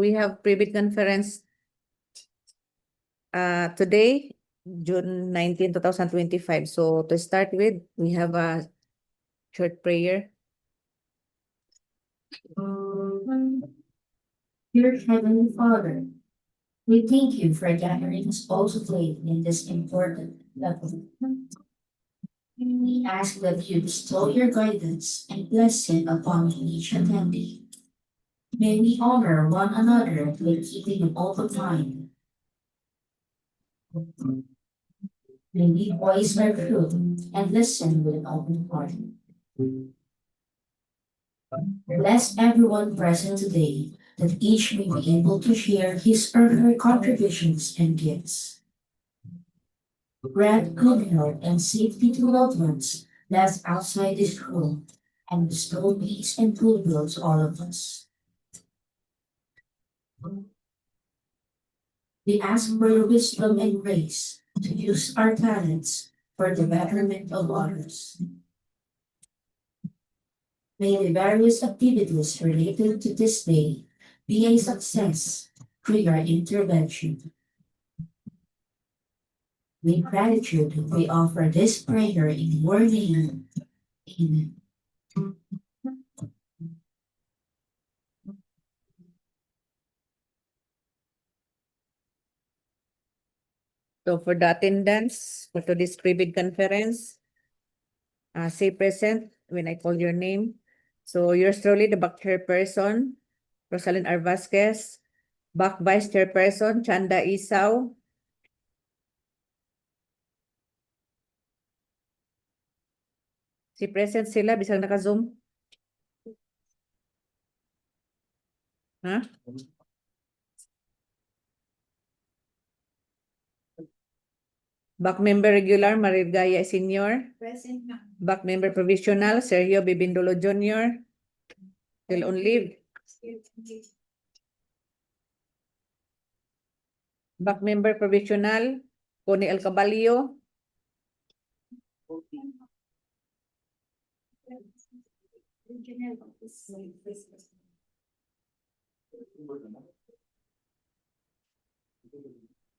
we have pre-bid conference today, June 19, 2025. So to start with, we have a short prayer. Dear Heavenly Father, we thank you for gathering us all today in this important level. We ask that you bestow your guidance and blessing upon each attendee. May we honor one another by keeping an open mind. May we voice our truth and listen with an open heart. Bless everyone present today, that each may be able to share his or her contributions and gifts. Grant good health and safety to loved ones left outside this room, and bestow peace and goodwill to all of us. We ask for your wisdom and grace to use our talents for the betterment of others. May the various activities related to this day be a success through your intervention. With gratitude, we offer this prayer in your name. Amen. So for the attendance for today's pre-bid conference, say present when I call your name. So yours truly, the back chairperson, Rosalind R. Vasquez, back vice chairperson, Chanda Isaw, si present sila, bisang naka-zoom. Ha? Back member regular, Marigaya Senior. Present na. Back member provisional, Sergio Bibindolo Jr. Still on leave. Back member provisional, Connie El Caballo.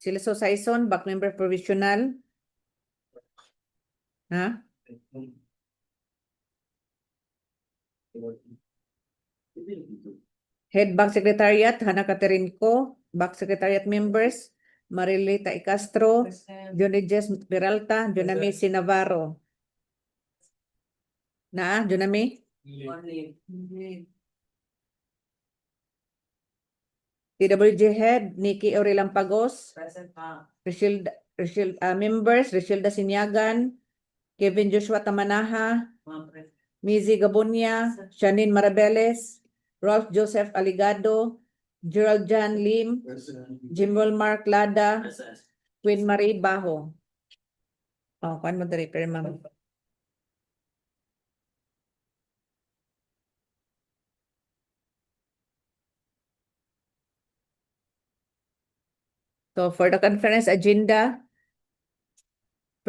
Silso Saison, back member provisional. Ha? Head Bank Secretariat, Hana Caterinco. Back Secretariat members, Marilita Castro, Johnny Jess Peralta, Jonami C. Navarro. Na, Jonami? TWG Head, Nikki Aurelampagos. Members, Richilda Sinyagan, Kevin Joshua Tamanaha, Mizi Gabunya, Shanine Marabeles, Rolf Joseph Aligado, Gerald John Lim, Jimwell Mark Lada, Queen Marie Baho. Oh, kuan mo diri pero ma'am. So for the conference agenda,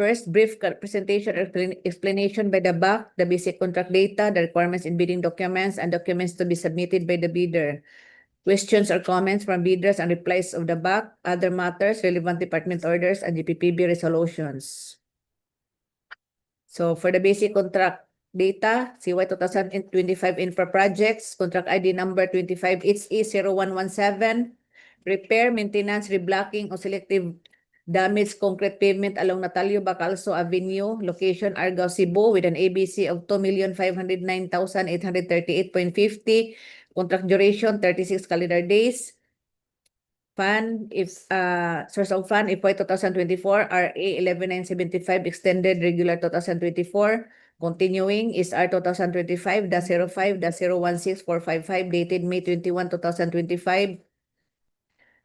first, brief presentation or explanation by the BAC, the basic contract data, the requirements in bidding documents, and documents to be submitted by the bidder. Questions or comments from bidders and replies of the BAC, other matters, relevant department orders, and GPPB resolutions. So for the basic contract data, CY 2025 infra projects, contract ID number 25HE0117, repair, maintenance, reblocking o selective damage concrete pavement along Natalio, Bacalso Avenue, location Argao, Cebu, with an ABC of 2,509,838.50. Contract duration 36 calendar days. Fund, if source of fund, FY 2024, RA 11975, extended regular 2024. Continuing is R 2025-05-016455, dated May 21, 2025.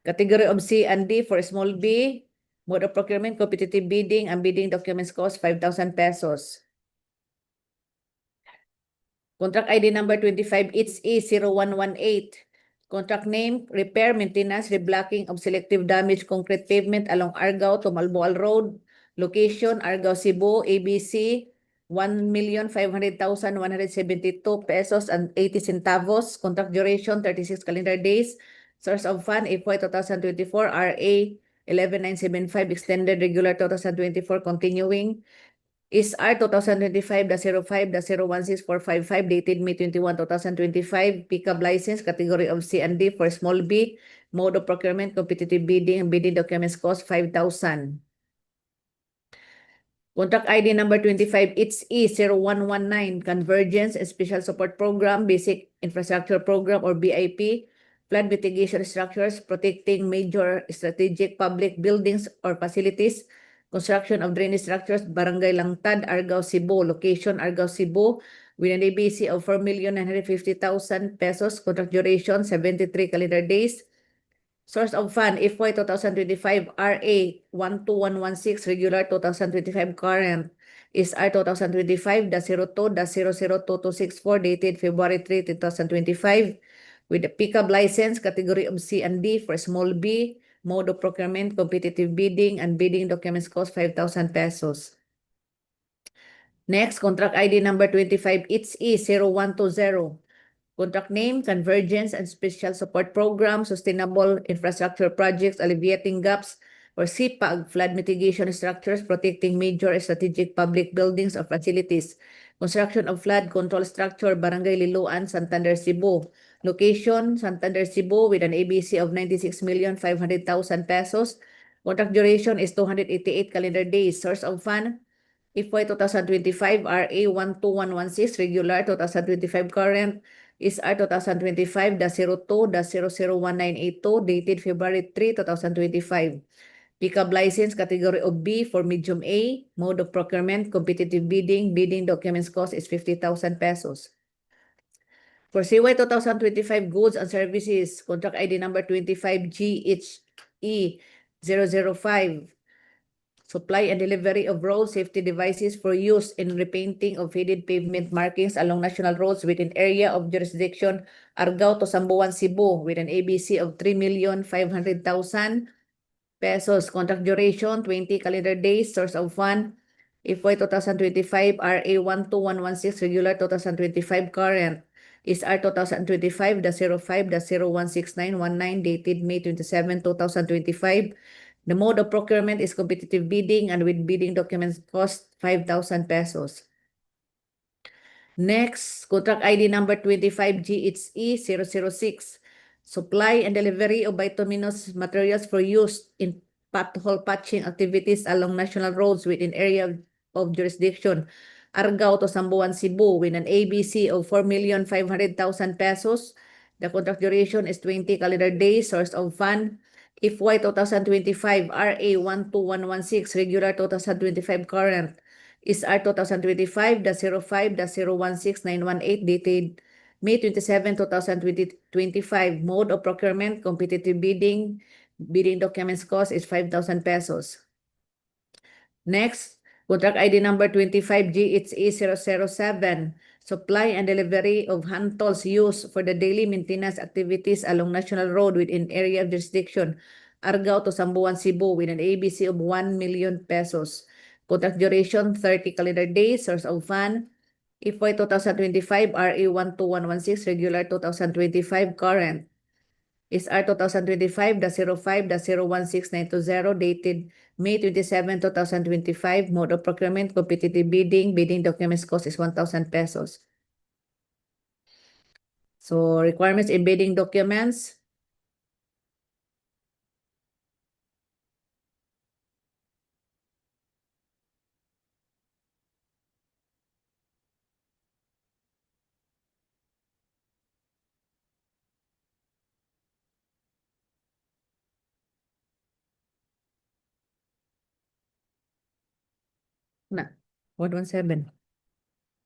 Category of C and D for small B, mode of procurement, competitive bidding, and bidding documents cost 5,000 pesos. Contract ID number 25HE0118. Contract name, repair, maintenance, reblocking of selective damage concrete pavement along Argao-Moalboal Road. Location, Argao, Cebu, ABC, 1,500,172 pesos and 80 centavos. Contract duration, 36 calendar days. Source of fund, FY 2024, RA 11975, extended regular 2024, continuing. Is R 2025-05-016455, dated May 21, 2025. Pickup license, category of C and D for small B. Mode of procurement, competitive bidding, and bidding documents cost 5,000. Contract ID number 25, it's E0119, Convergence and Special Support Program, Basic Infrastructure Program or BIP, flood mitigation structures, protecting major strategic public buildings or facilities, construction of drainage structures, Barangay Langtad, Argao, Cebu, location Argao, Cebu, with an ABC of 4,950,000 pesos, contract duration 73 calendar days. Source of fund, FY 2025, RA 12116, regular 2025, current is R 2025-02-002264, dated February 3, 2025, with the pickup license, category of C and D for small B, mode of procurement, competitive bidding, and bidding documents cost 5,000 pesos. Next, contract ID number 25, it's E0120. Contract name, Convergence and Special Support Program, Sustainable Infrastructure Projects, Alleviating Gaps, or SIPAG, Flood Mitigation Structures, Protecting Major Strategic Public Buildings or Facilities, Construction of Flood Control Structure, Barangay Liloan, Santander, Cebu. Location, Santander, Cebu, with an ABC of 96,500,000 pesos. Contract duration is 288 calendar days. Source of fund, FY 2025, RA 12116, regular 2025, current is R 2025-02-001982, dated February 3, 2025. Pickup license, category of B for medium A, mode of procurement, competitive bidding, bidding documents cost is 50,000 pesos. For CY 2025 goods and services, contract ID number 25GHE005, supply and delivery of road safety devices for use in repainting of faded pavement markings along national roads within area of jurisdiction Argao to Samboan, Cebu, with an ABC of 3,500,000 pesos. Contract duration 20 calendar days. Source of fund, FY 2025, RA 12116, regular 2025, current is R 2025-05-016919, dated May 27, 2025. The mode of procurement is competitive bidding, and with bidding documents cost 5,000 pesos. Next, contract ID number 25GHE006, supply and delivery of bituminous materials for use in pothole patching activities along national roads within area of jurisdiction Argao to Samboan, Cebu, with an ABC of 4,500,000 pesos. The contract duration is 20 calendar days. Source of fund, FY 2025, RA 12116, regular 2025, current is R 2025-05-016918, dated May 27, 2025. Mode of procurement, competitive bidding, bidding documents cost is 5,000 pesos. Next, contract ID number 25GHE007, supply and delivery of hand tools used for the daily maintenance activities along national road within area of jurisdiction Argao to Samboan, Cebu, with an ABC of 1 million pesos. Contract duration 30 calendar days. Source of fund, FY 2025, RA 12116, regular 2025, current is R 2025-05-016920, dated May 27, 2025. Mode of procurement, competitive bidding, bidding documents cost is 1,000 pesos. So requirements in bidding documents. Na, 117.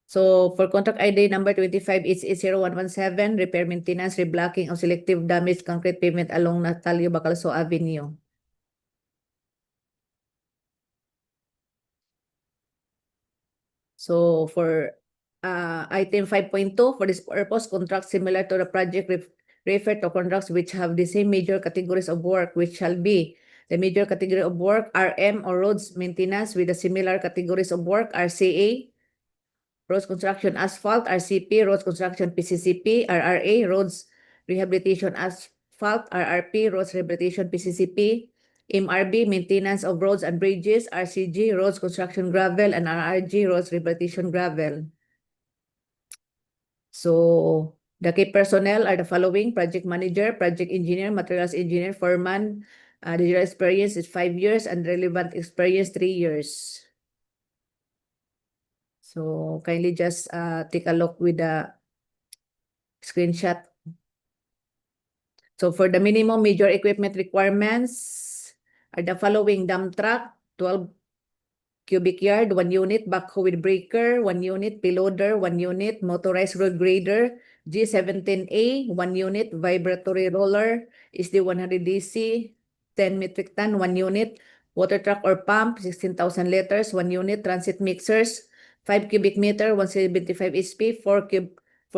So for contract ID number 25, it's 0117, repair maintenance, reblocking of selective damage concrete pavement along Natalio, Bacalso Avenue. So for item 5.2, for this purpose, contracts similar to the project refer to contracts which have the same major categories of work, which shall be the major category of work, RM or roads maintenance, with the similar categories of work, RCA, roads construction asphalt, RCP, roads construction PCCP, RRA, roads rehabilitation asphalt, asphalt, RRP, roads rehabilitation, PCCP, MRB, maintenance of roads and bridges, RCG, roads construction gravel, and RRG, roads rehabilitation gravel. So the key personnel are the following: project manager, project engineer, materials engineer, foreman. Digital experience is 5 years and relevant experience 3 years. So kindly just take a look with the screenshot. So for the minimum major equipment requirements are the following: dump truck, 12 cubic yard, 1 unit, backhoe with breaker, 1 unit, payloader, 1 unit, motorized road grader, G17A, 1 unit, vibratory roller, SD100 DC, 10 metric ton, 1 unit, water truck or pump, 16,000 liters, 1 unit, transit mixers, 5 cubic meter, 175 HP, 4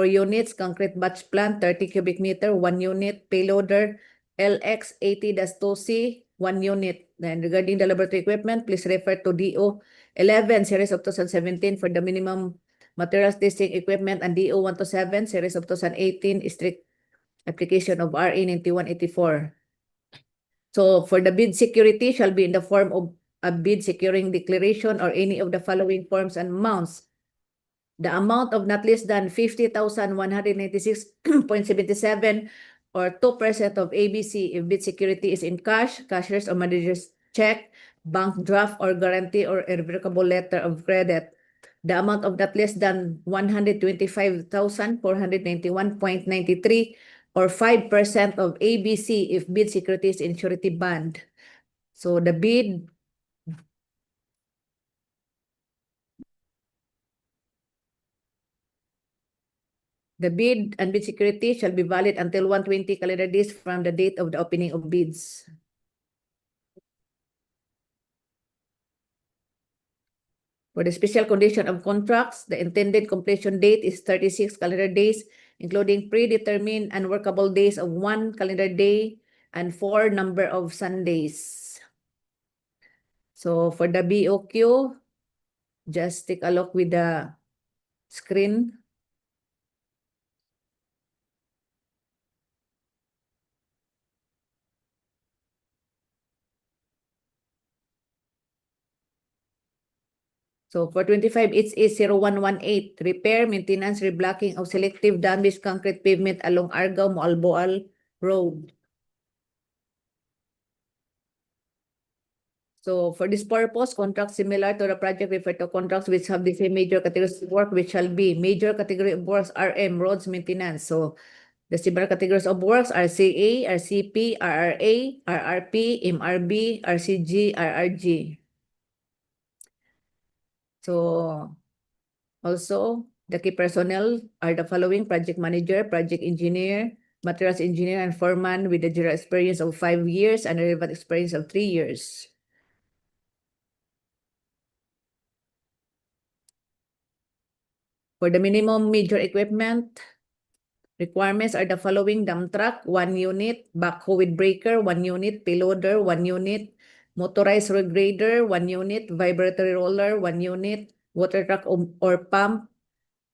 units, concrete batch plant, 30 cubic meter, 1 unit, payloader, LX80-2C, 1 unit. Then regarding the laboratory equipment, please refer to DO 11 series of 2017 for the minimum materials testing equipment and DO 1 to 7 series of 2018 strict application of RA 9184. So for the bid security shall be in the form of a bid securing declaration or any of the following forms and amounts. The amount of not less than 50,196.77 or 2% of ABC if bid security is in cash, cashier's or manager's check, bank draft or guarantee or irrevocable letter of credit. The amount of not less than 125,491.93 or 5% of ABC if bid security is in surety bond. So the bid and bid security shall be valid until 120 calendar days from the date of the opening of bids. For the special condition of contracts, the intended completion date is 36 calendar days, including predetermined and workable days of 1 calendar day and 4 number of Sundays. So for the BOQ, just take a look with the screen. So for 25, it's A0118, repair, maintenance, reblocking of selective damaged concrete pavement along Argao-Moalboal Road. So for this purpose, contracts similar to the project refer to contracts which have the same major categories of work, which shall be major category of works, RM, roads maintenance. So the similar categories of works are CA, RCP, RRA, RRP, MRB, RCG, RRG. So also, the key personnel are the following: project manager, project engineer, materials engineer, and foreman with a general experience of 5 years and a relevant experience of 3 years. For the minimum major equipment requirements are the following: dump truck, 1 unit, backhoe with breaker, 1 unit, payloader, 1 unit, motorized road grader, 1 unit, vibratory roller, 1 unit, water truck or pump,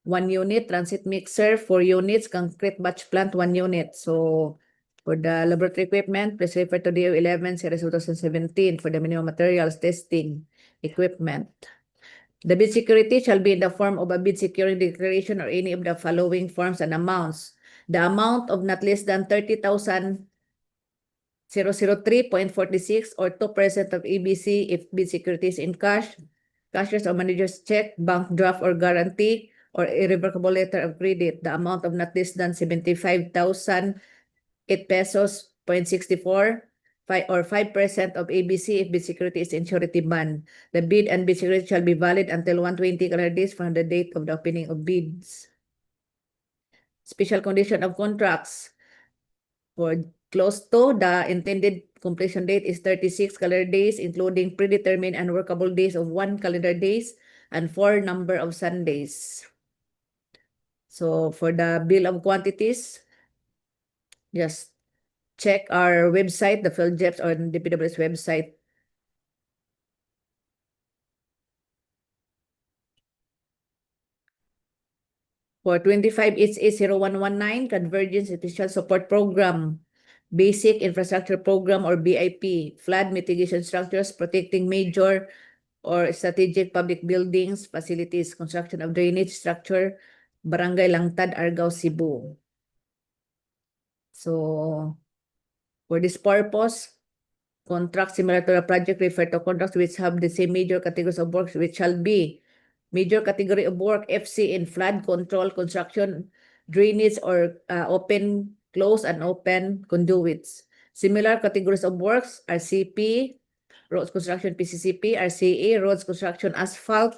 1 unit, transit mixer, 4 units, concrete batch plant, 1 unit. So for the laboratory equipment, please refer to DEO 11 series 2017 for the minimum materials testing equipment. The bid security shall be in the form of a bid securing declaration or any of the following forms and amounts. The amount of not less than 30,003.46 or 2% of ABC if bid security is in cash, cashier's or manager's check, bank draft or guarantee, or irrevocable letter of credit. The amount of not less than 75,008 pesos 0.64 or 5% of ABC if bid security is in surety bond. The bid and bid security shall be valid until 120 calendar days from the date of the opening of bids. Special condition of contracts. For clause 2, the intended completion date is 36 calendar days, including predetermined and workable days of 1 calendar days and 4 number of Sundays. So for the bill of quantities, just check our website, the PhilJEPS or the DPWH website. For 25, it's A0119, Convergence Special Support Program. Basic Infrastructure Program or BIP, flood mitigation structures protecting major or strategic public buildings, facilities, construction of drainage structure, Barangay Langtad, Argao, Cebu. So, for this purpose, contracts similar to the project refer to contracts which have the same major categories of works, which shall be major category of work, FC in flood control, construction, drainage, or open, close, and open conduits. Similar categories of works are CP, roads construction PCCP, RCA, roads construction asphalt,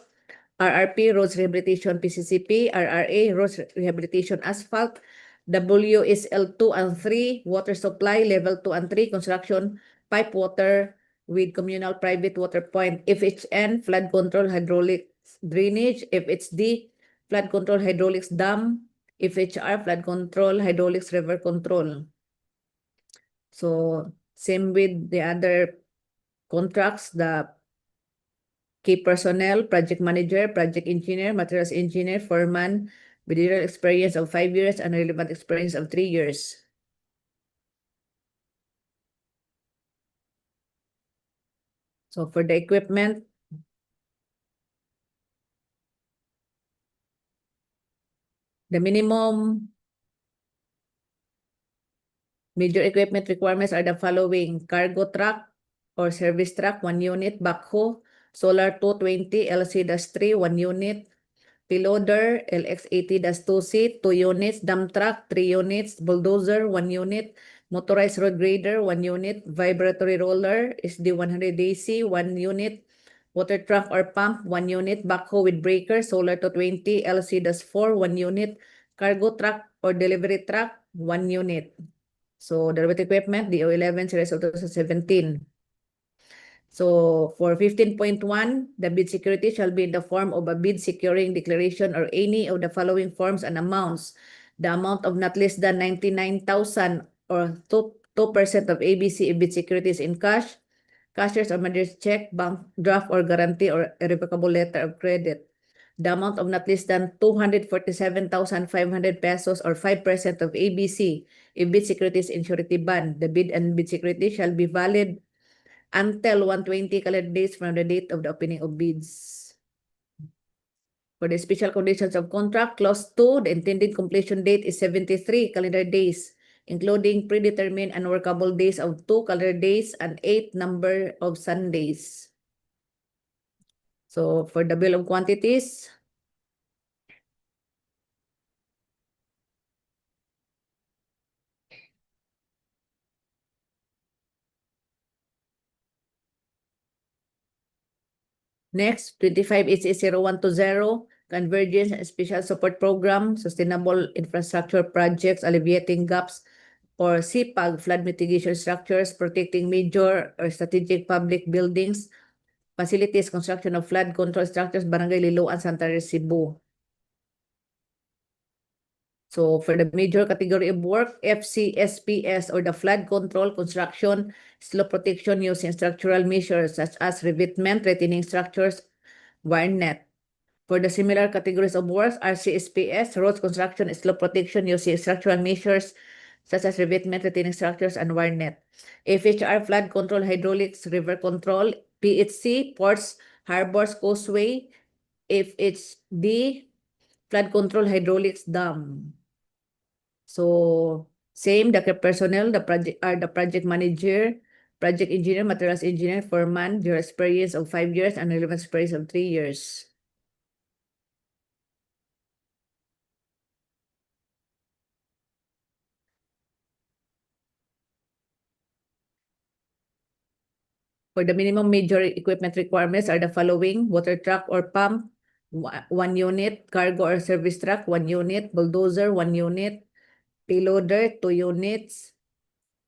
RRP, roads rehabilitation PCCP, RRA, roads rehabilitation asphalt, WSL2 and 3, water supply, level 2 and 3, construction, pipe water with communal private water point, FHN, flood control hydraulic drainage, FHD, flood control hydraulics dam, FHR, flood control hydraulics river control. So same with the other contracts, the key personnel, project manager, project engineer, materials engineer, foreman, with real experience of 5 years and relevant experience of 3 years. So for the equipment, the minimum major equipment requirements are the following: cargo truck or service truck, 1 unit, backhoe, solar 220, LC-3, 1 unit, Piloder, LX80-2C, 2 units, dump truck, 3 units, bulldozer, 1 unit, motorized road grader, 1 unit, vibratory roller, SD100AC, 1 unit, water truck or pump, 1 unit, backhoe with breaker, solar 220, LC-4, 1 unit, cargo truck or delivery truck, 1 unit. So, the equipment, DEO 11, series of 2017. So for 15.1, the bid security shall be in the form of a bid securing declaration or any of the following forms and amounts. The amount of not less than 99,000 or 2% of ABC if bid securities in cash, cashier's or manager's check, bank draft or guarantee or irrevocable letter of credit. The amount of not less than 247,500 pesos or 5% of ABC if bid securities in surety bond. The bid and bid security shall be valid until 120 calendar days from the date of the opening of bids. For the special conditions of contract, clause 2, the intended completion date is 73 calendar days, including predetermined unworkable days of 2 calendar days and 8 number of Sundays. So for the bill of quantities, next, 25 HA0120, Convergence and Special Support Program, Sustainable Infrastructure Projects, Alleviating Gaps, or SIPAG, Flood Mitigation Structures, Protecting Major or Strategic Public Buildings, Facilities, Construction of Flood Control Structures, Barangay Liloan, Santander, Cebu. So for the major category of work, FCSPS or the flood control, construction, slope protection using structural measures such as revetment, retaining structures, wire net. For the similar categories of works, RCSPS, roads construction, slope protection using structural measures such as revetment, retaining structures, and wire net. FHR, flood control, hydraulics, river control, PHC, ports, harbors, causeway, FHD, flood control, hydraulics, dam. So same, the personnel, the project manager, project engineer, materials engineer, foreman, your experience of 5 years and relevant experience of 3 years. For the minimum major equipment requirements are the following: water truck or pump, 1 unit, cargo or service truck, 1 unit, bulldozer, 1 unit, payloader, 2 units,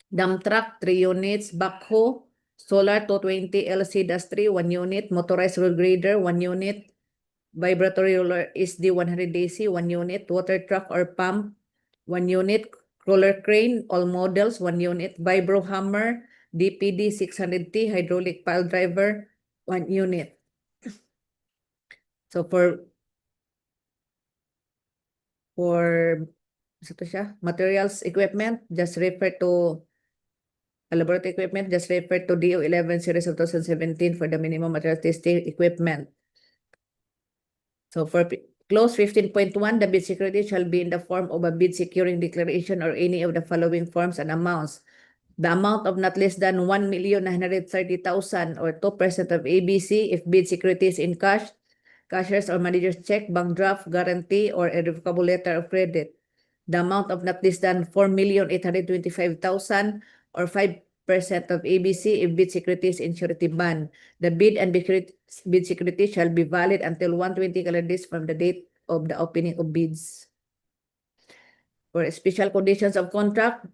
dump truck, 3 units, backhoe, solar 220 LC-3, 1 unit, motorized road grader, 1 unit, vibratory roller SD100 AC, 1 unit, water truck or pump, 1 unit, roller crane, all models, 1 unit, vibro hammer, DPD 600T, hydraulic pile driver, 1 unit. So for ito siya, materials, equipment, just refer to Laboratory equipment, just refer to DEO 11 series of 2017 for the minimum material testing equipment. So for clause 15.1, the bid security shall be in the form of a bid securing declaration or any of the following forms and amounts. The amount of not less than 1,930,000 or 2% of ABC if bid security is in cash, cashier's or manager's check, bank draft, guarantee, or a revocable letter of credit. The amount of not less than 4,825,000 or 5% of ABC if bid security is in surety bond. The bid and bid security shall be valid until 120 calendar days from the date of the opening of bids. For special conditions of contract,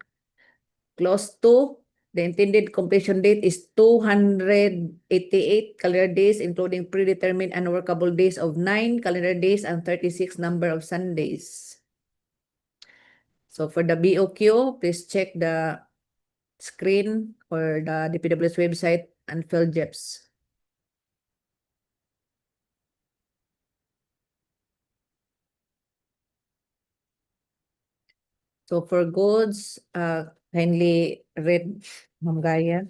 Clause 2, the intended completion date is 288 calendar days, including predetermined unworkable days of 9 calendar days and 36 number of Sundays. So for the BOQ, please check the screen or the DPWH website and fill JEPs. So for goods, kindly read, Ma'am Gaya.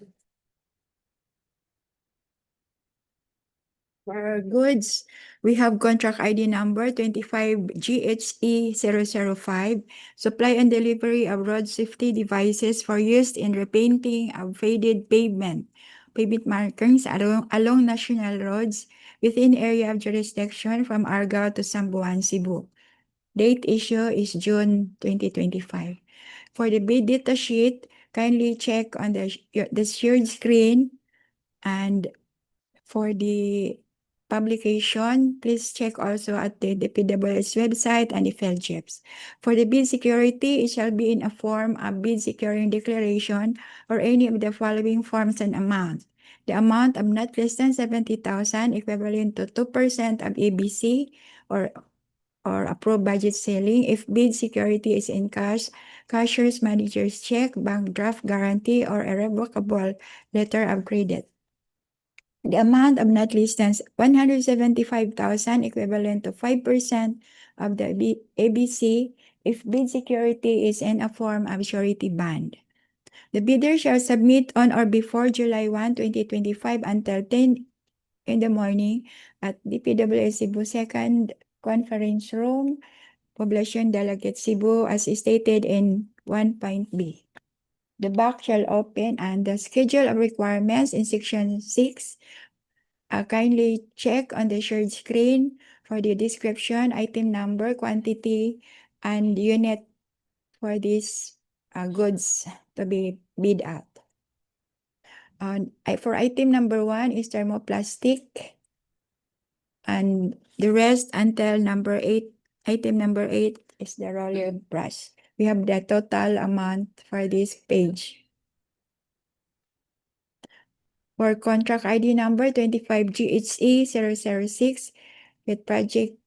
For goods, we have contract ID number 25GHE005, supply and delivery of road safety devices for use in repainting of faded pavement markings along national roads within area of jurisdiction from Argao to Samboan, Cebu. Date issue is June 2025. For the bid data sheet, kindly check on the shared screen, and for the publication, please check also at the DPWH website and the FELJEPs. For the bid security, it shall be in a form of bid securing declaration or any of the following forms and amounts. The amount of not less than 70,000 equivalent to 2% of ABC or approved budget selling if bid security is in cash, cashier's manager's check, bank draft guarantee, or a revocable letter of credit. The amount of not less than 175,000 equivalent to 5% of the ABC if bid security is in a form of surety bond. The bidder shall submit on or before July 1, 2025 until 10 in the morning at DPWH Cebu 2nd Conference Room, Poblacion Delegate Cebu as stated in 1.b. The back shall open and the schedule of requirements in section 6. Kindly check on the shared screen for the description, item number, quantity, and unit for these goods to be bid at. For item number 1 is thermoplastic, and the rest until number 8. Item number 8 is the roller brush. We have the total amount for this page. For contract ID number 25GHE006 with project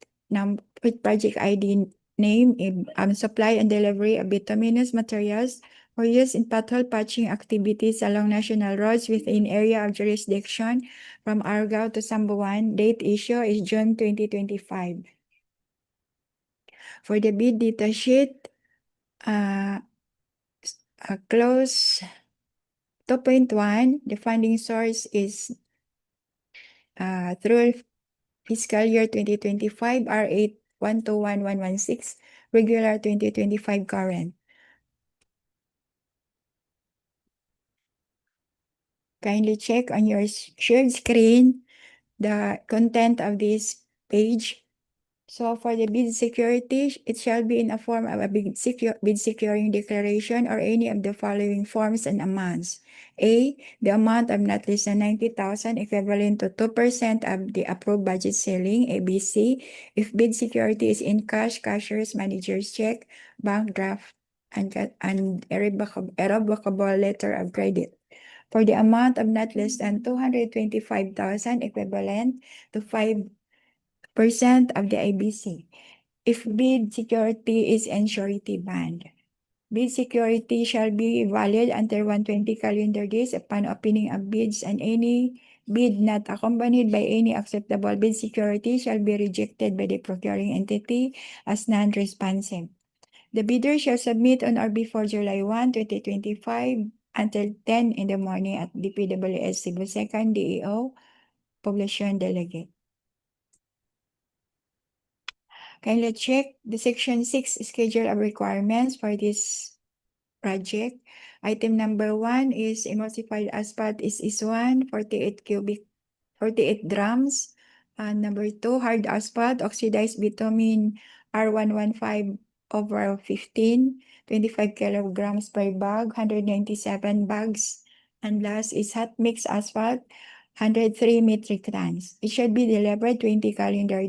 ID name supply and delivery of bituminous materials for use in pothole patching activities along national roads within area of jurisdiction from Argao to Samboan. Date issue is June 2025. For the bid data sheet, clause 2.1, the funding source is through fiscal year 2025 R8121116, regular 2025 current. Kindly check on your shared screen the content of this page. So for the bid security, it shall be in a form of a bid securing declaration or any of the following forms and amounts. A, the amount of not less than 90,000 equivalent to 2% of the approved budget selling, ABC, if bid security is in cash, cashier's manager's check, bank draft, and a revocable letter of credit. For the amount of not less than 225,000 equivalent to 5% of the ABC. If bid security is in surety bond, bid security shall be valid until 120 calendar days upon opening of bids, and any bid not accompanied by any acceptable bid security shall be rejected by the procuring entity as non-responsive. The bidder shall submit on or before July 1, 2025 until 10 in the morning at DPWH Cebu. Second, DEO, Poblacion Delegate. Kindly check the Section 6 schedule of requirements for this project. Item number 1 is emulsified asphalt is 1, 48 drums. Number 2, hard asphalt, oxidized bitumen R115/15, 25 kilograms per bag, 197 bags. And last is hot mix asphalt, 103 metric tons. It should be delivered 20 calendar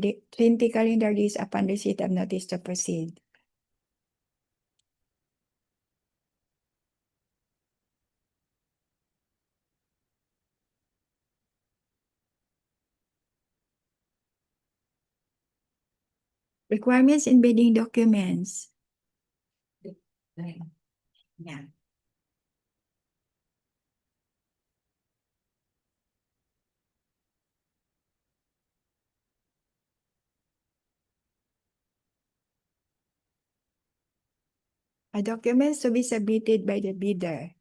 days upon receipt of notice to proceed. Requirements in bidding documents. Yeah. Documents to be submitted by the bidder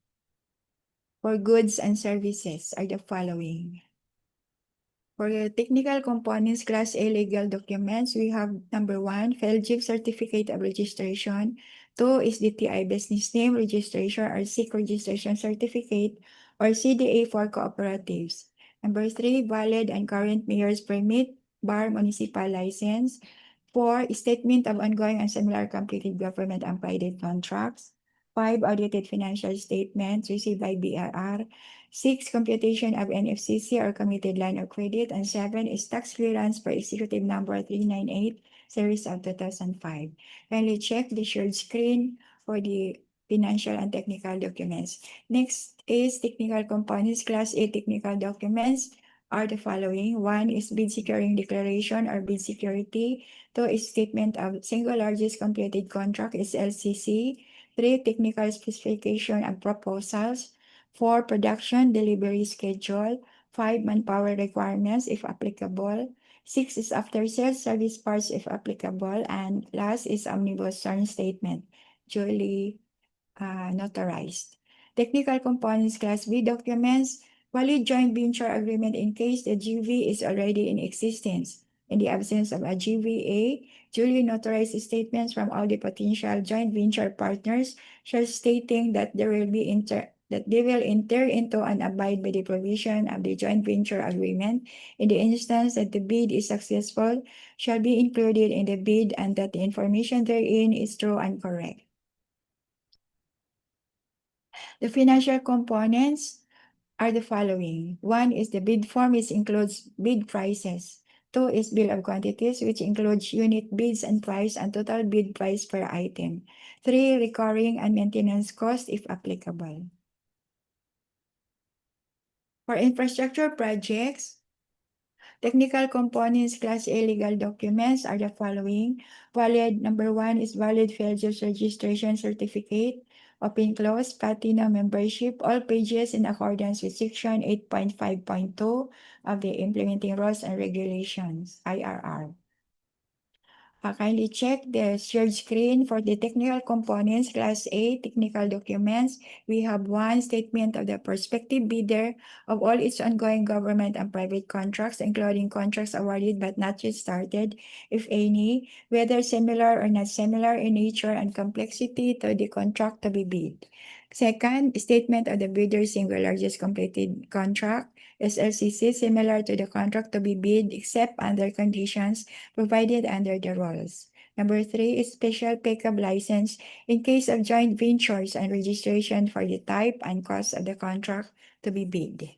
for goods and services are the following. For the technical components, Class A legal documents, we have number 1, FELGIP Certificate of Registration. 2 is DTI Business Name Registration or SIC Registration Certificate or CDA for cooperatives. Number 3, valid and current mayor's permit, bar municipal license. 4, statement of ongoing and similar completed government and private contracts. 5, audited financial statements received by BRR. 6, computation of NFCC or committed line of credit. And 7 is tax clearance for executive number 398, series of 2005. Kindly check the shared screen for the financial and technical documents. Next is technical components. Class A technical documents are the following. 1 is bid securing declaration or bid security. 2 is statement of single largest completed contract is LCC. 3, technical specification and proposals. 4, production delivery schedule. 5, manpower requirements if applicable. 6 is after sales service parts if applicable. And last is omnibus term statement, duly notarized. Technical components Class B documents, valid joint venture agreement in case the GV is already in existence. In the absence of a GVA, duly notarized statements from all the potential joint venture partners shall stating that they will enter into and abide by the provision of the joint venture agreement. In the instance that the bid is successful, shall be included in the bid and that the information therein is true and correct. The financial components are the following. 1 is the bid form, which includes bid prices. 2 is bill of quantities, which includes unit bids and price and total bid price per item. 3, recurring and maintenance cost if applicable. For infrastructure projects, technical components Class A legal documents are the following. Valid, number 1 is valid FELGIP registration certificate, open close, platinum membership, all pages in accordance with Section 8.5.2 of the Implementing Rules and Regulations, IRR. Kindly check the shared screen for the technical components, Class A, technical documents. We have 1 statement of the prospective bidder of all its ongoing government and private contracts, including contracts awarded but not yet started, if any, whether similar or not similar in nature and complexity to the contract to be bid. Second, statement of the bidder's single largest completed contract, SLCC, similar to the contract to be bid except under conditions provided under the rules. Number 3 is special pickup license in case of joint ventures and registration for the type and cost of the contract to be bid.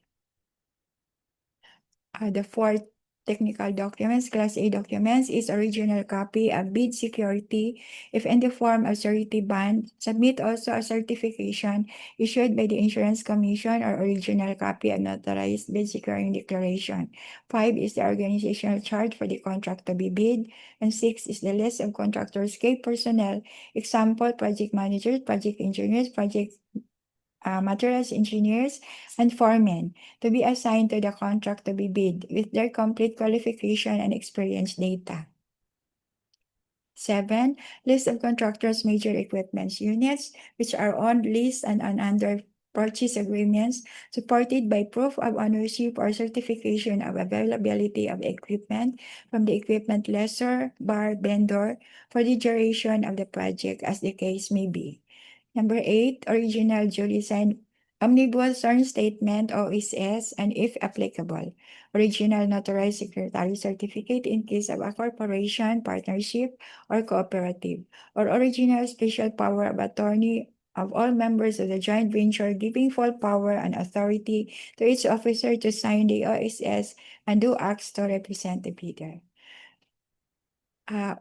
The 4th technical documents, Class A documents, is original copy of bid security. If in the form of surety bond, submit also a certification issued by the Insurance Commission or original copy of notarized bid securing declaration. 5 is the organizational chart for the contract to be bid. And 6 is the list of contractors' key personnel, example, project managers, project engineers, project materials engineers, and foremen to be assigned to the contract to be bid with their complete qualification and experience data. 7. List of contractors' major equipment units, which are on lease and on under purchase agreements supported by proof of ownership or certification of availability of equipment from the equipment lessor, vendor for the duration of the project as the case may be. Number 8, original duly signed omnibus sworn statement OSS and if applicable, original notarized secretary certificate in case of a corporation, partnership, or cooperative, or original special power of attorney of all members of the joint venture giving full power and authority to each officer to sign the OSS and do acts to represent the bidder.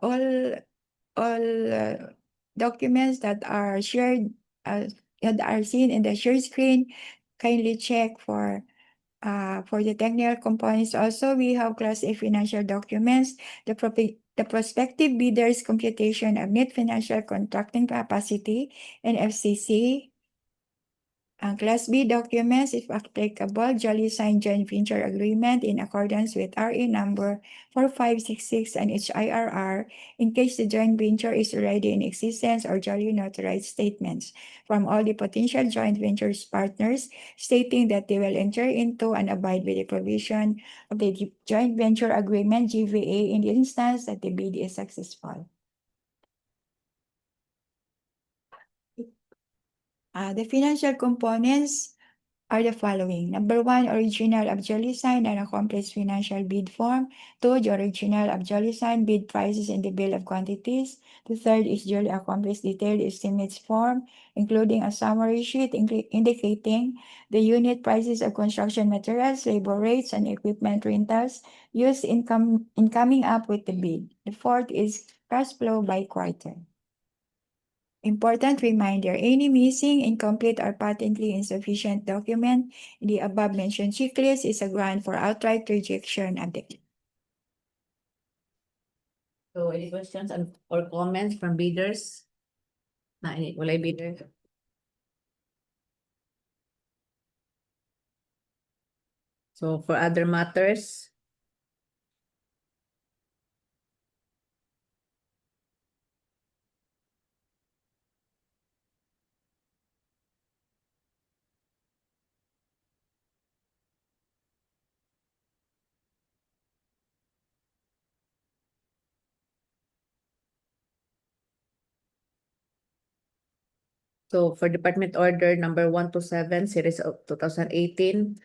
All documents that are shared that are seen in the share screen, kindly check for the technical components. Also, we have Class A financial documents, the prospective bidder's computation of net financial contracting capacity and FCC. Class B documents, if applicable, duly signed joint venture agreement in accordance with RA number 4566 and HIRR in case the joint venture is already in existence, or duly notarized statements from all the potential joint ventures partners stating that they will enter into and abide by the provision of the joint venture agreement GVA in the instance that the bid is successful. The financial components are the following. Number 1, original of duly signed and accomplished financial bid form. 2, the original of duly signed bid prices in the bill of quantities. The third is duly accomplished detailed estimates form, including a summary sheet indicating the unit prices of construction materials, labor rates, and equipment rentals used in coming up with the bid. The fourth is cash flow by quarter. Important reminder, any missing, incomplete, or patently insufficient document in the above-mentioned checklist is a ground for outright rejection of the bid. So any questions or comments from bidders? Walay bidder. So for other matters, so for Department Order number 127, Series of 2018,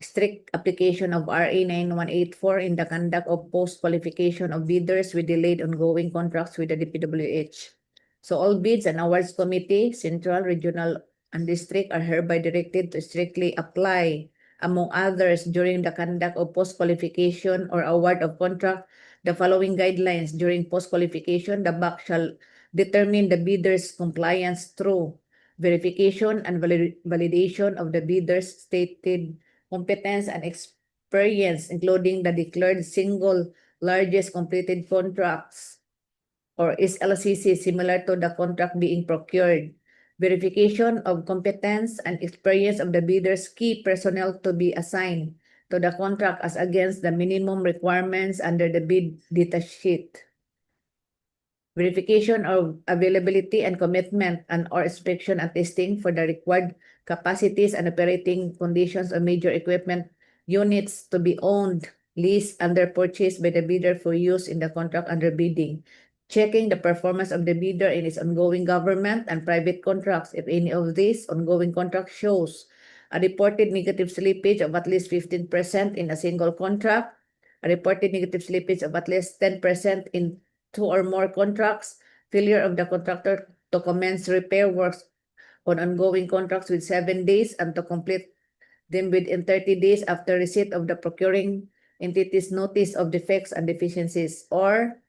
strict application of RA 9184 in the conduct of post-qualification of bidders with delayed ongoing contracts with the DPWH. So all bids and awards committee, central, regional, and district are hereby directed to strictly apply, among others, during the conduct of post-qualification or award of contract, the following guidelines. During post-qualification, the BAC shall determine the bidder's compliance through verification and validation of the bidder's stated competence and experience, including the declared single largest completed contracts or SLCC similar to the contract being procured. Verification of competence and experience of the bidder's key personnel to be assigned to the contract as against the minimum requirements under the bid data sheet. Verification of availability and commitment and/or inspection and testing for the required capacities and operating conditions of major equipment units to be owned, leased, under purchase by the bidder for use in the contract under bidding. Checking the performance of the bidder in its ongoing government and private contracts. If any of these ongoing contract shows a reported negative slippage of at least 15% in a single contract, a reported negative slippage of at least 10% in 2 or more contracts, failure of the contractor to commence repair works on ongoing contracts with 7 days and to complete them within 30 days after receipt of the procuring entity's notice of defects and deficiencies, or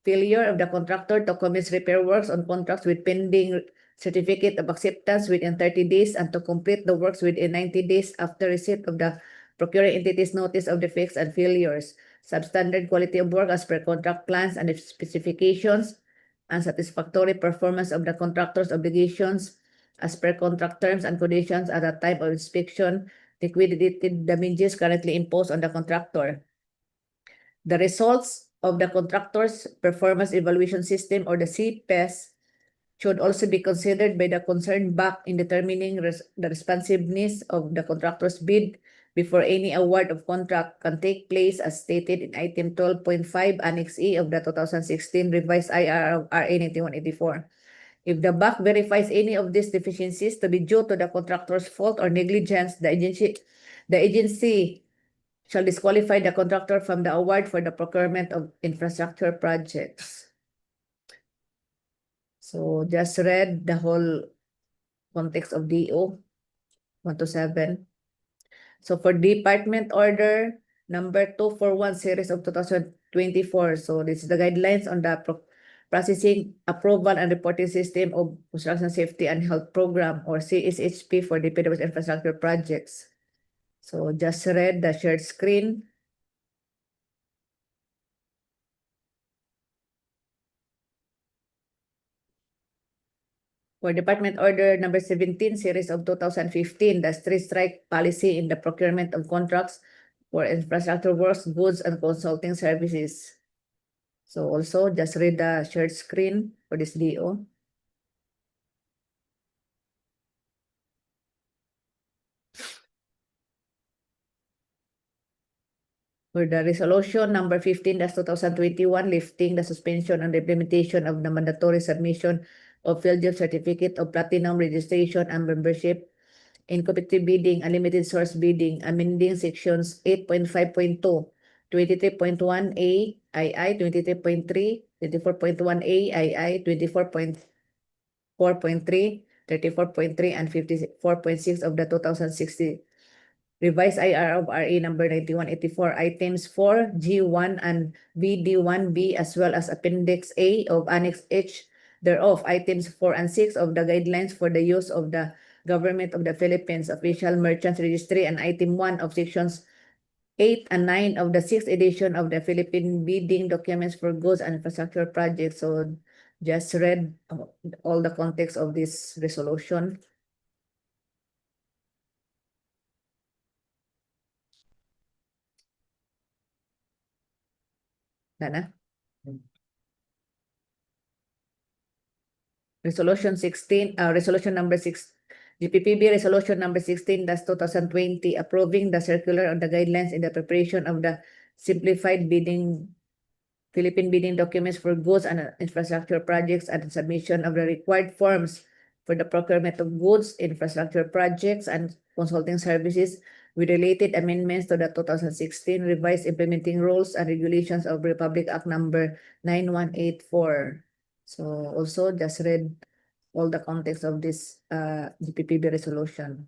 failure of the contractor to commence repair works on contracts with pending certificate of acceptance within 30 days and to complete the works within 90 days after receipt of the procuring entity's notice of defects and failures. Substandard quality of work as per contract plans and specifications, and satisfactory performance of the contractor's obligations as per contract terms and conditions at the time of inspection, liquidated damages currently imposed on the contractor. The results of the contractor's performance evaluation system or the CPES should also be considered by the concerned BAC in determining the responsiveness of the contractor's bid before any award of contract can take place as stated in item 12.5 Annex E of the 2016 revised IR of RA 9184. If the BAC verifies any of these deficiencies to be due to the contractor's fault or negligence, the agency shall disqualify the contractor from the award for the procurement of infrastructure projects. So just read the whole context of DEO 1 to 7. So for department order number 241 series of 2024. So this is the guidelines on the processing, approval, and reporting system of construction safety and health program or CSHP for DPWH infrastructure projects. So just read the shared screen. For Department Order number 17 series of 2015, the three-strike policy in the procurement of contracts for infrastructure works, goods, and consulting services. So also just read the shared screen for this DO. For the resolution number 15-2021, lifting the suspension on the implementation of the mandatory submission of field job certificate of platinum registration and membership in competitive bidding, unlimited source bidding, amending sections 8.5.2, 23.1A II, 23.3, 24.1A II, 24.4.3, 34.3, and 54.6 of the 2060 revised IR of RA number 9184, items 4G1 and VD1B, as well as Appendix A of Annex H thereof, items 4 and 6 of the guidelines for the use of the Government of the Philippines Official Merchants Registry, and item 1 of sections 8 and 9 of the 6th edition of the Philippine Bidding Documents for Goods and Infrastructure Projects. So just read all the context of this resolution. Dana? Resolution 16, resolution number 6, GPPB resolution number 16-2020, approving the circular on the guidelines in the preparation of the simplified bidding, Philippine bidding documents for goods and infrastructure projects, and submission of the required forms for the procurement of goods, infrastructure projects, and consulting services with related amendments to the 2016 revised implementing rules and regulations of Republic Act number 9184. So also just read all the context of this GPPB resolution.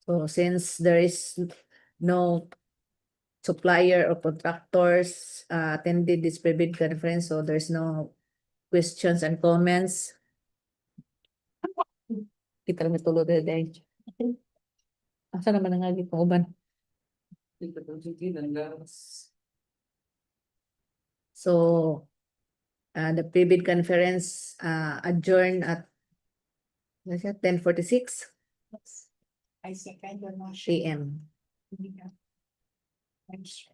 So since there is no supplier or contractors attended this pre-bid conference, so there's no questions and comments. Kita lang ituloy dahil. Asa naman ang agit mo uban? So the pre-bid conference adjourned at 10:46 I second the motion. AM. Thanks.